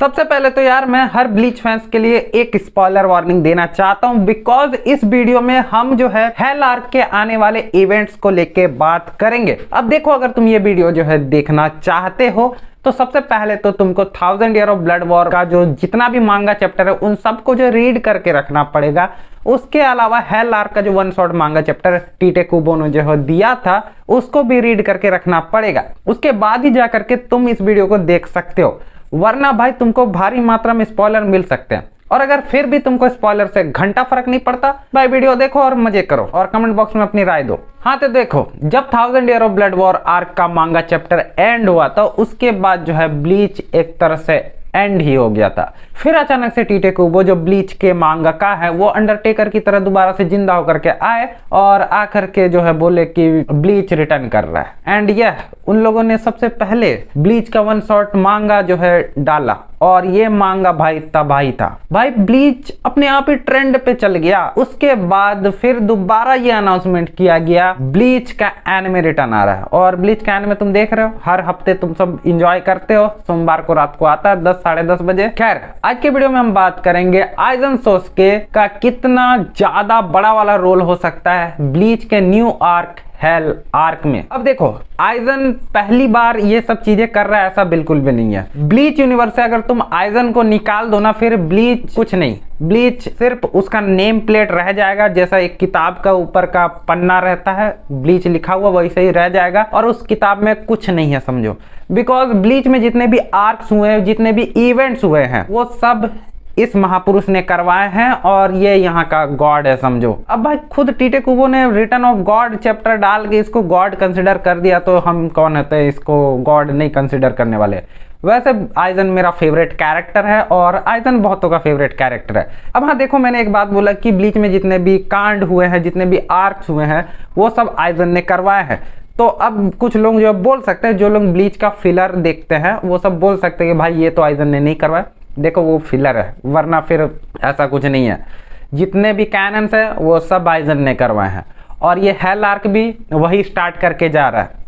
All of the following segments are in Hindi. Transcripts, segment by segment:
सबसे पहले तो यार मैं हर ब्लीच फैंस के लिए एक स्पॉइलर वार्निंग देना चाहता हूं, बिकॉज इस वीडियो में हम जो है हेल आर्क के आने वाले इवेंट्स को लेके बात करेंगे। अब देखो, अगर तुम ये वीडियो जो है देखना चाहते हो तो सबसे पहले तो तुमको 1000 ईयर ऑफ ब्लड वॉर का जो जितना भी मांगा चैप्टर है उन सबको जो रीड करके रखना पड़ेगा। उसके अलावा हेल आर्क का जो वन शॉट मांगा चैप्टर टीटे कुबो ने जो दिया था उसको भी रीड करके रखना पड़ेगा। उसके बाद ही जाकर के तुम इस वीडियो को देख सकते हो, वरना भाई तुमको भारी मात्रा में स्पॉइलर मिल सकते हैं। और अगर फिर भी तुमको स्पॉइलर से घंटा फर्क नहीं पड़ता, भाई वीडियो देखो और मजे करो और कमेंट बॉक्स में अपनी राय दो। हाँ तो देखो, जब 1000 year of blood war arc का मांगा चैप्टर एंड हुआ था उसके बाद जो है ब्लीच एक तरह से एंड ही हो गया था। फिर अचानक से टीटे कुबो जो ब्लीच के मांगाका है वो अंडरटेकर की तरह दोबारा से जिंदा होकर के आए और आकर के जो है बोले कि ब्लीच रिटर्न कर रहा है। एंड यह उन लोगों ने सबसे पहले ब्लीच का वन शॉट मांगा जो है डाला और ये मांगा भाई तबाही था। भाई ब्लीच अपने आप ही ट्रेंड पे चल गया। उसके बाद फिर दोबारा ये अनाउंसमेंट किया गया ब्लीच का एनिमे रिटर्न आ रहा है। और ब्लीच का एनिमे तुम देख रहे हो, हर हफ्ते तुम सब एंजॉय करते हो। सोमवार को रात को आता है 10 साढ़े 10 बजे। खैर, आज के वीडियो में हम बात करेंगे आइजन सोस्के का कितना ज्यादा बड़ा वाला रोल हो सकता है ब्लीच के न्यू आर्क हेल आर्क में। अब देखो, आइजन पहली बार ये सब चीजें कर रहा है ऐसा बिल्कुल भी नहीं है। ब्लीच यूनिवर्स से अगर तुम आइजन को निकाल दो ना, फिर ब्लीच कुछ नहीं। ब्लीच सिर्फ उसका नेम प्लेट रह जाएगा, जैसा एक किताब का ऊपर का पन्ना रहता है ब्लीच लिखा हुआ वैसे ही रह जाएगा और उस किताब में कुछ नहीं है, समझो। बिकॉज ब्लीच में जितने भी आर्क्स हुए हैं, जितने भी इवेंट्स हुए हैं, वो सब इस महापुरुष ने करवाए हैं और ये यहाँ का गॉड है, समझो। अब भाई खुद टीटे कुबो ने रिटर्न ऑफ गॉड चैप्टर डाल के इसको गॉड कंसिडर कर दिया, तो हम कौन होते हैं इसको गॉड नहीं कंसिडर करने वाले। वैसे आइजन मेरा फेवरेट कैरेक्टर है और आइजन बहुतों का फेवरेट कैरेक्टर है। अब हाँ देखो, मैंने एक बात बोला कि ब्लीच में जितने भी कांड हुए हैं, जितने भी आर्क्स हुए हैं, वो सब आइजन ने करवाए हैं। तो अब कुछ लोग जो बोल सकते हैं, जो लोग ब्लीच का फिलर देखते हैं वो सब बोल सकते हैं कि भाई ये तो आइजन ने नहीं करवाया, देखो वो फिलर है, वरना फिर ऐसा कुछ नहीं है। जितने भी कैनन्स है वो सब आइजन ने करवाए हैं और ये हेल आर्क भी वही स्टार्ट करके जा रहा है।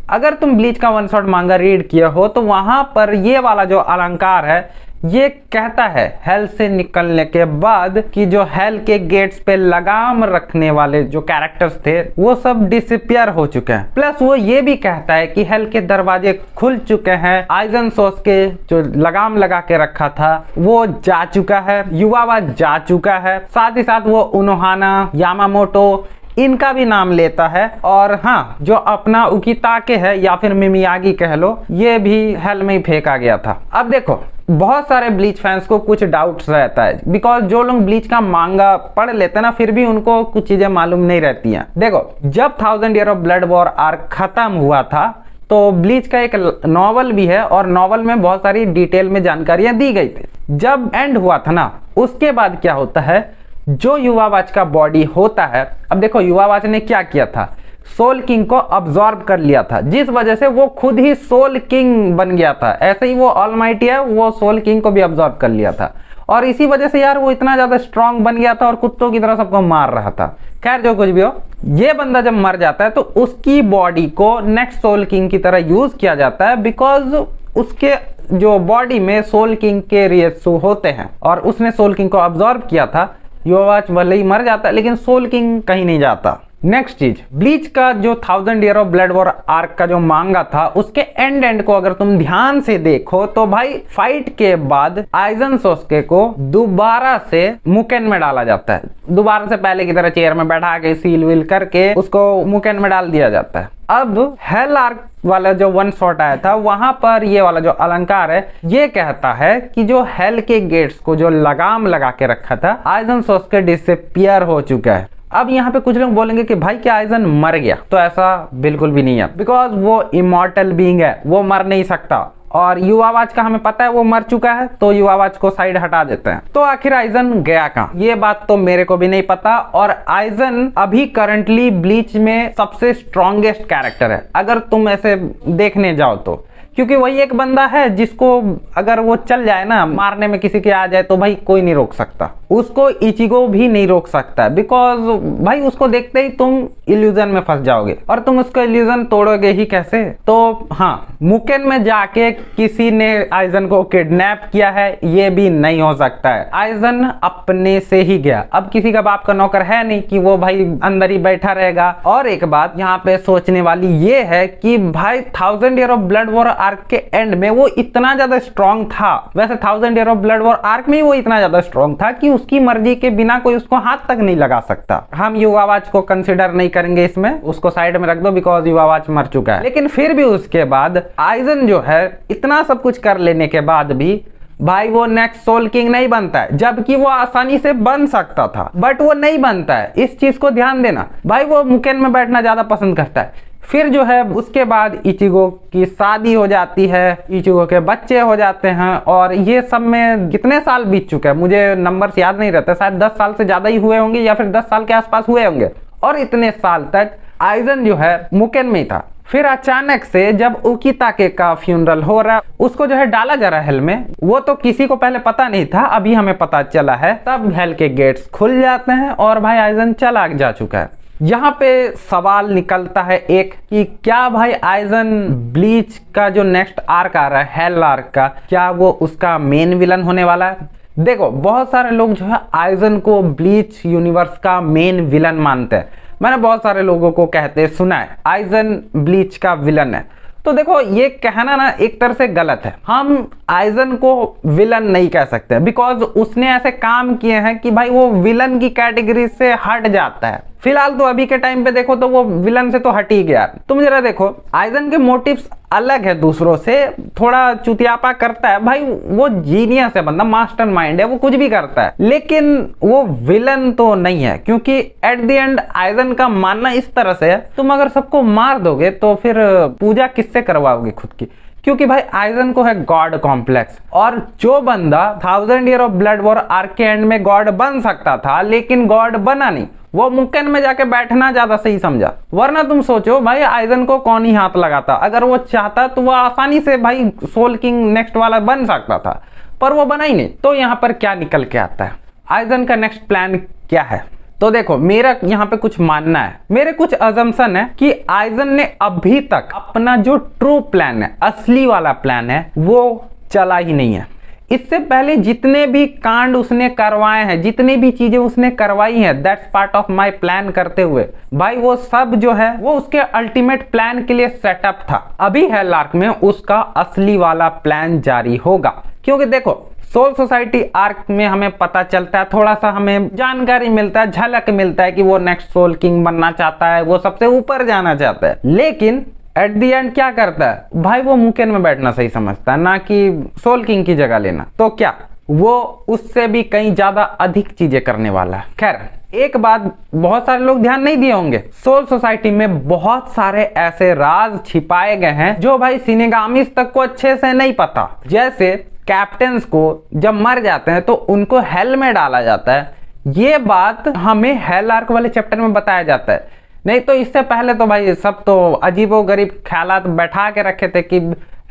अगर तुम ब्लीच का वन शॉट मांगा रीड किया हो तो वहां पर ये वाला जो अलंकार है ये कहता है हेल से निकलने के बाद कि जो हेल के गेट्स पे लगाम रखने वाले जो कैरेक्टर्स थे वो सब डिसअपियर हो चुके हैं। प्लस वो ये भी कहता है कि हेल के दरवाजे खुल चुके हैं। आइजन सोस्के जो लगाम लगा के रखा था वो जा चुका है, युवावा जा चुका है, साथ ही साथ वो उनोहाना, यामामोटो इनका भी नाम लेता है। और हाँ, जो अपना उकिताके है या फिर मिमियागी कह लो, ये भी हेल में ही फेंका गया था। अब देखो, बहुत सारे ब्लीच फैंस को कुछ डाउट्स रहता है, बिकॉज जो लोग ब्लीच का मांगा पढ़ लेते हैं ना, फिर भी उनको कुछ चीजें मालूम नहीं रहती हैं। देखो, जब 1000 year of blood war arc खत्म हुआ था तो ब्लीच का एक नॉवल भी है और नॉवल में बहुत सारी डिटेल में जानकारियां दी गई थी। जब एंड हुआ था ना, उसके बाद क्या होता है, जो युवावाच का बॉडी होता है, अब देखो युवावाच ने क्या किया था, सोल किंग को अब्सॉर्ब कर लिया था, जिस वजह से वो खुद ही सोल किंग बन गया था। ऐसे ही वो ऑलमाइटी है, वो सोल किंग को भी अब्सॉर्ब कर लिया था और इसी वजह से यार वो इतना ज्यादा स्ट्रांग बन गया था और कुत्तों की तरह सबको मार रहा था। खैर जो कुछ भी हो, ये बंदा जब मर जाता है तो उसकी बॉडी को नेक्स्ट सोल किंग की तरह यूज किया जाता है, बिकॉज उसके जो बॉडी में सोल किंग के रिएक्शन होते हैं और उसने सोल किंग को अब्सॉर्ब किया था। युवावाच भले ही मर जाता है लेकिन सोल किंग कहीं नहीं जाता। नेक्स्ट चीज, ब्लीच का जो 1000 year of blood war arc का जो मांगा था उसके एंड को अगर तुम ध्यान से देखो तो भाई फाइट के बाद आइजन सोस्के को दोबारा से मुकेन में डाला जाता है। दोबारा से पहले की तरह चेयर में बैठा के सील विल करके उसको मुकेन में डाल दिया जाता है। अब हेल आर्क वाला जो वन शॉट आया था वहां पर ये वाला जो अलंकार है ये कहता है कि जो हेल के गेट्स को जो लगाम लगा के रखा था, आइजन सोस्के डिसअपियर हो चुका है। अब यहाँ पे कुछ लोग बोलेंगे कि भाई क्या आइजन मर गया, तो ऐसा बिल्कुल भी नहीं है, बिकॉज वो इमॉर्टल बीइंग है, वो मर नहीं सकता। और युवावाच का हमें पता है वो मर चुका है, तो युवावाच को साइड हटा देते हैं। तो आखिर आइजन गया कहाँ, ये बात तो मेरे को भी नहीं पता। और आइजन अभी करंटली ब्लीच में सबसे स्ट्रॉन्गेस्ट कैरेक्टर है अगर तुम ऐसे देखने जाओ तो, क्योंकि वही एक बंदा है जिसको अगर वो चल जाए ना, मारने में किसी के आ जाए, तो भाई कोई नहीं रोक सकता उसको। इचिगो भी नहीं रोक सकता, बिकॉज भाई उसको देखते ही तुम इल्यूजन में फंस जाओगे और तुम उसको इल्यूजन तोड़ोगे ही कैसे। तो हाँ, मुकेन में जाके किसी ने आइजन को किडनैप किया है ये भी नहीं हो सकता है। आइजन अपने से ही गया, अब किसी का बाप का नौकर है नहीं कि वो भाई अंदर ही बैठा रहेगा। और एक बात यहाँ पे सोचने वाली ये है कि भाई 1000 year of blood war arc के एंड में वो इतना ज्यादा स्ट्रॉन्ग था। वैसे 1000 year of blood war arc में वो इतना ज्यादा स्ट्रॉन्ग था कि उसकी मर्जी के बिना कोई उसको हाथ तक नहीं लगा सकता। हम युवावाच को कंसिडर नहीं करेंगे इसमें, उसको साइड में रख दो बिकॉज युवावाच मर चुका है। लेकिन फिर भी उसके बाद आइजन जो है इतना सब कुछ कर लेने के बाद भी भाई वो नेक्स्ट सोल किंग नहीं बनता है, जबकि वो आसानी से बन सकता था, बट वो नहीं बनता है। इस चीज को ध्यान देना भाई, वो मुकेन में बैठना ज्यादा पसंद करता है। फिर जो है उसके बाद इचिगो की शादी हो जाती है, इचिगो के बच्चे हो जाते हैं, और ये सब में कितने साल बीत चुके हैं मुझे नंबर्स याद नहीं रहते, शायद 10 साल से ज्यादा ही हुए होंगे या फिर 10 साल के आसपास हुए होंगे। और इतने साल तक आइजन जो है मुकेन में ही था। फिर अचानक से जब उकिताके का फ्यूनरल हो रहा, उसको जो है डाला जा रहा है हेल में, वो तो किसी को पहले पता नहीं था, अभी हमें पता चला है। तब हेल के गेट्स खुल जाते हैं और भाई आइजन चला जा चुका है। यहाँ पे सवाल निकलता है एक कि क्या भाई आइजन ब्लीच का जो नेक्स्ट आर्क आ रहा है हेल आर्क का, क्या वो उसका मेन विलन होने वाला है? देखो बहुत सारे लोग जो है आइजन को ब्लीच यूनिवर्स का मेन विलन मानते हैं। मैंने बहुत सारे लोगों को कहते सुना है आइजन ब्लीच का विलन है। तो देखो ये कहना ना एक तरह से गलत है। हम आइजन को विलन नहीं कह सकते बिकॉज उसने ऐसे काम किए हैं कि भाई वो विलन की कैटेगरी से हट जाता है। फिलहाल तो अभी के टाइम पे देखो तो वो विलन से तो हट ही गया। तुम जरा देखो आइजन के मोटिव्स अलग है दूसरों से, थोड़ा चुतियापा करता है भाई, वो जीनियस है बंदा, मास्टरमाइंड है, वो कुछ भी करता है, लेकिन वो विलन तो नहीं है। क्योंकि एट द एंड आइजन का मानना इस तरह से है, तुम अगर सबको मार दोगे तो फिर पूजा किससे करवाओगे खुद की? क्योंकि भाई आइजन को है गॉड कॉम्प्लेक्स, और जो बंदा 1000 year of blood war arc के एंड में गॉड बन सकता था लेकिन गॉड बना नहीं, वो मुकेन में जाके बैठना ज्यादा सही समझा। वरना तुम सोचो भाई आइजन को कौन ही हाथ लगाता, अगर वो चाहता तो वो आसानी से भाई सोल किंग नेक्स्ट वाला बन सकता था, पर वो बना ही नहीं। तो यहाँ पर क्या निकल के आता है, आइजन का नेक्स्ट प्लान क्या है? तो देखो मेरा यहाँ पे कुछ मानना है, मेरे कुछ अजम्पशन है कि आइजन ने अभी तक अपना जो ट्रू प्लान है, असली वाला प्लान है, वो चला ही नहीं है। इससे पहले जितने भी कांड उसने करवाए हैं, जितनी भी चीजें उसने करवाई हैं, that's part of my plan करते हुए भाई वो सब जो है वो उसके अल्टीमेट प्लान के लिए सेटअप था। अभी हेल आर्क में उसका असली वाला प्लान जारी होगा। क्योंकि देखो सोल सोसाइटी आर्क में हमें पता चलता है, थोड़ा सा हमें जानकारी मिलता है, झलक मिलता है कि वो नेक्स्ट सोल किंग बनना चाहता है, वो सबसे ऊपर जाना चाहता है। लेकिन एट द एंड क्या करता है भाई, वो मुकेन में बैठना सही समझता है, ना कि सोल किंग की जगह लेना। तो क्या वो उससे भी कहीं ज्यादा अधिक चीजें करने वाला है। खैर एक बात बहुत सारे लोग ध्यान नहीं दिए होंगे, सोल सोसाइटी में बहुत सारे ऐसे राज छिपाए गए हैं जो भाई सिनेगामिस तक को अच्छे से नहीं पता। जैसे कैप्टन्स को जब मर जाते हैं तो उनको हेल में डाला जाता है, ये बात हमें हेल आर्क वाले चैप्टर में बताया जाता है। नहीं तो इससे पहले तो भाई सब तो अजीबो गरीब ख्यालात बैठा के रखे थे कि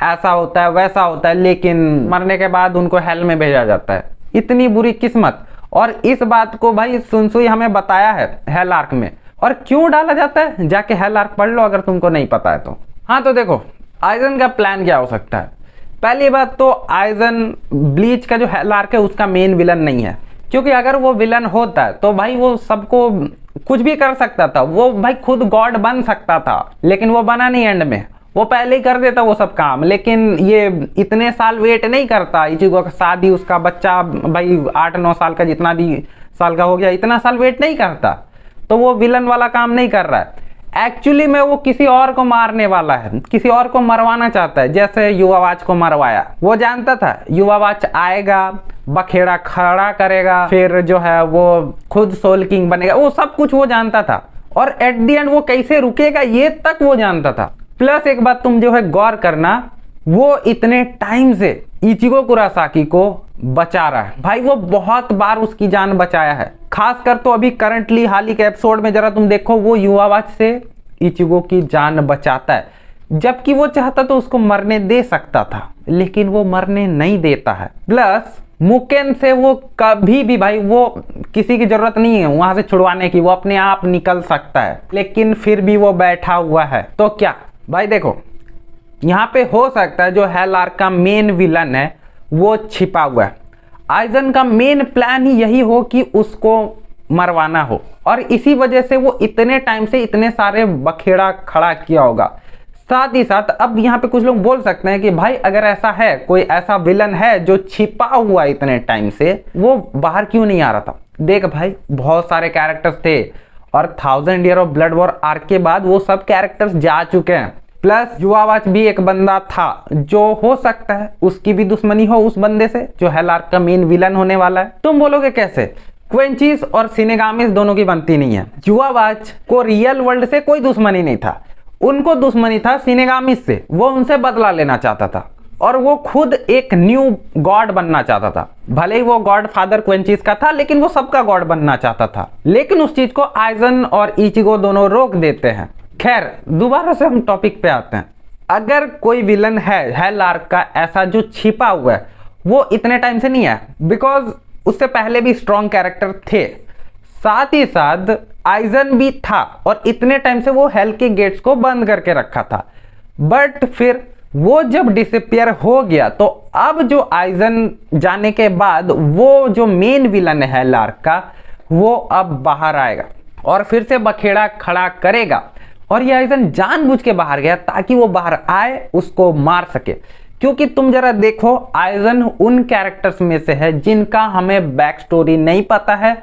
ऐसा होता है वैसा होता है, लेकिन मरने के बाद उनको हेल में भेजा जाता है। इतनी बुरी किस्मत। और इस बात को भाई सुनसुई हमें बताया है हेल आर्क में। और क्यों डाला जाता है जाके हेल आर्क पढ़ लो अगर तुमको नहीं पता है तो। हाँ तो देखो आइजन का प्लान क्या हो सकता है। पहली बात तो आइजन ब्लीच का जो हेल आर्क है उसका मेन विलन नहीं है, क्योंकि अगर वो विलन होता है तो भाई वो सबको कुछ भी कर सकता था, वो भाई खुद गॉड बन सकता था, लेकिन वो बना नहीं एंड में, वो पहले ही कर देता वो सब काम। लेकिन ये इतने साल वेट नहीं करता, इचिगो का शादी, उसका बच्चा भाई 8-9 साल का, जितना भी साल का हो गया, इतना साल वेट नहीं करता, तो वो विलन वाला काम नहीं कर रहा है। एक्चुअली में वो किसी और को मारने वाला है, किसी और को मरवाना चाहता है, जैसे युवावाच को मरवाया। वो जानता था युवावाच आएगा, बखेड़ा खड़ा करेगा, फिर जो है वो खुद सोल किंग बनेगा, वो सब कुछ वो जानता था। और एट द एंड वो कैसे रुकेगा ये तक वो जानता था। प्लस एक बात तुम जो है गौर करना, वो इतने टाइम से इचिगो कुरासाकी को बचा रहा है भाई, वो बहुत बार उसकी जान बचाया है। खासकर तो अभी करंटली हाल ही के एपिसोड में जरा तुम देखो, वो युवावाच से इचिगो की जान बचाता है। जबकि वो चाहता तो उसको मरने दे सकता था, लेकिन वो मरने नहीं देता है। प्लस मुकेन से वो कभी भी भाई, वो किसी की जरूरत नहीं है वहां से छुड़वाने की, वो अपने आप निकल सकता है, लेकिन फिर भी वो बैठा हुआ है। तो क्या भाई देखो, यहाँ पे हो सकता है जो हेल आर्क का मेन विलन है वो छिपा हुआ है। आइजन का मेन प्लान ही यही हो कि उसको मरवाना हो, और इसी वजह से वो इतने टाइम से इतने सारे बखेड़ा खड़ा किया होगा। साथ ही साथ अब यहाँ पे कुछ लोग बोल सकते हैं कि भाई अगर ऐसा है, कोई ऐसा विलन है जो छिपा हुआ इतने टाइम से, वो बाहर क्यों नहीं आ रहा था? देख भाई, बहुत सारे कैरेक्टर्स थे और 1000 year of blood war arc के बाद वो सब कैरेक्टर्स जा चुके हैं। प्लस युवावाच भी एक बंदा था जो हो सकता है उसकी भी दुश्मनी हो उस बंदे से जो हेल आर्क का मेन विलन होने वाला है। तुम बोलोगे कैसे? क्वेंचिस और सिनेगामिस दोनों की बनती नहीं है। युवावाच को रियल वर्ल्ड से कोई दुश्मनी नहीं था, उनको दुश्मनी था सिनेगामिस से। वो उनसे बदला लेना चाहता था और वो खुद एक न्यू गॉड बनना चाहता था। भले ही वो गॉड फादर क्वेंचिस का था, लेकिन वो सबका गॉड बनना चाहता था। लेकिन उस चीज को आइजन और इचिगो दोनों रोक देते हैं। खैर, दोबारा से हम टॉपिक पे आते हैं। अगर कोई विलन है हेल आर्क का ऐसा जो छिपा हुआ है, वो इतने टाइम से नहीं है, बिकॉज उससे पहले भी स्ट्रॉन्ग कैरेक्टर थे। साथ ही साथ आइजन भी था और इतने टाइम से वो हेल के गेट्स को बंद करके रखा था। बट फिर वो जब डिसअपियर हो गया, तो अब जो आइजन जाने के बाद वो जो मेन विलन है हेल आर्क का, वो अब बाहर आएगा और फिर से बखेड़ा खड़ा करेगा। और ये आइजन जानबूझ के बाहर गया ताकि वो बाहर आए, उसको मार सके। क्योंकि तुम जरा देखो, आइजन उन कैरेक्टर्स में से है जिनका हमें बैक स्टोरी नहीं पता है।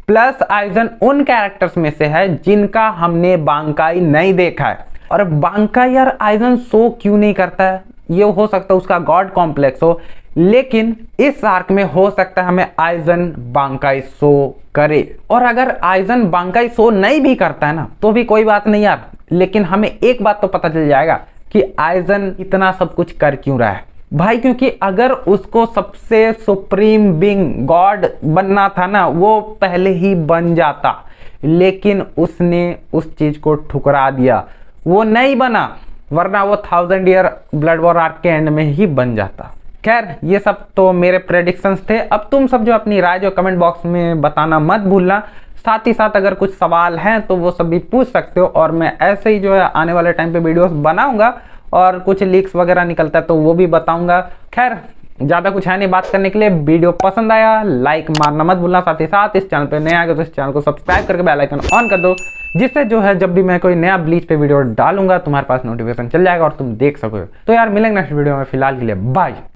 प्लस आइजन उन कैरेक्टर्स में से है जिनका हमने बांकाई नहीं देखा है। और बांकाई यार आइजन शो क्यों नहीं करता है? ये हो सकता है उसका गॉड कॉम्प्लेक्स हो, लेकिन इस आर्क में हो सकता है हमें आइजन बांकाई शो करे। और अगर आइजन बांकाई शो नहीं भी करता है ना, तो भी कोई बात नहीं यार, लेकिन हमें एक बात तो पता चल जाएगा कि आइजन इतना सब कुछ कर क्यों रहा है भाई। क्योंकि अगर उसको सबसे सुप्रीम बीइंग गॉड बनना था ना, वो पहले ही बन जाता, लेकिन उसने उस चीज को ठुकरा दिया, वो नहीं बना, वरना वो 1000 ईयर ब्लड वॉर आर्क के एंड में ही बन जाता। खैर, ये सब तो मेरे प्रेडिक्शंस थे। अब तुम सब जो अपनी राय जो कमेंट बॉक्स में बताना मत भूलना। साथ ही साथ अगर कुछ सवाल हैं तो वो सब भी पूछ सकते हो, और मैं ऐसे ही जो है आने वाले टाइम पे वीडियोस बनाऊंगा, और कुछ लीक्स वगैरह निकलता है तो वो भी बताऊंगा। खैर, ज़्यादा कुछ है नहीं बात करने के लिए। वीडियो पसंद आया लाइक मारना मत भूलना। साथ ही साथ इस चैनल पे नया आ गए तो इस चैनल को सब्सक्राइब करके बेल आइकन ऑन कर दो, जिससे जो है जब भी मैं कोई नया ब्लीच पे वीडियो डालूंगा तुम्हारे पास नोटिफिकेशन चल जाएगा और तुम देख सकोगे। तो यार मिलेंगे नेक्स्ट वीडियो में, फिलहाल के लिए बाय।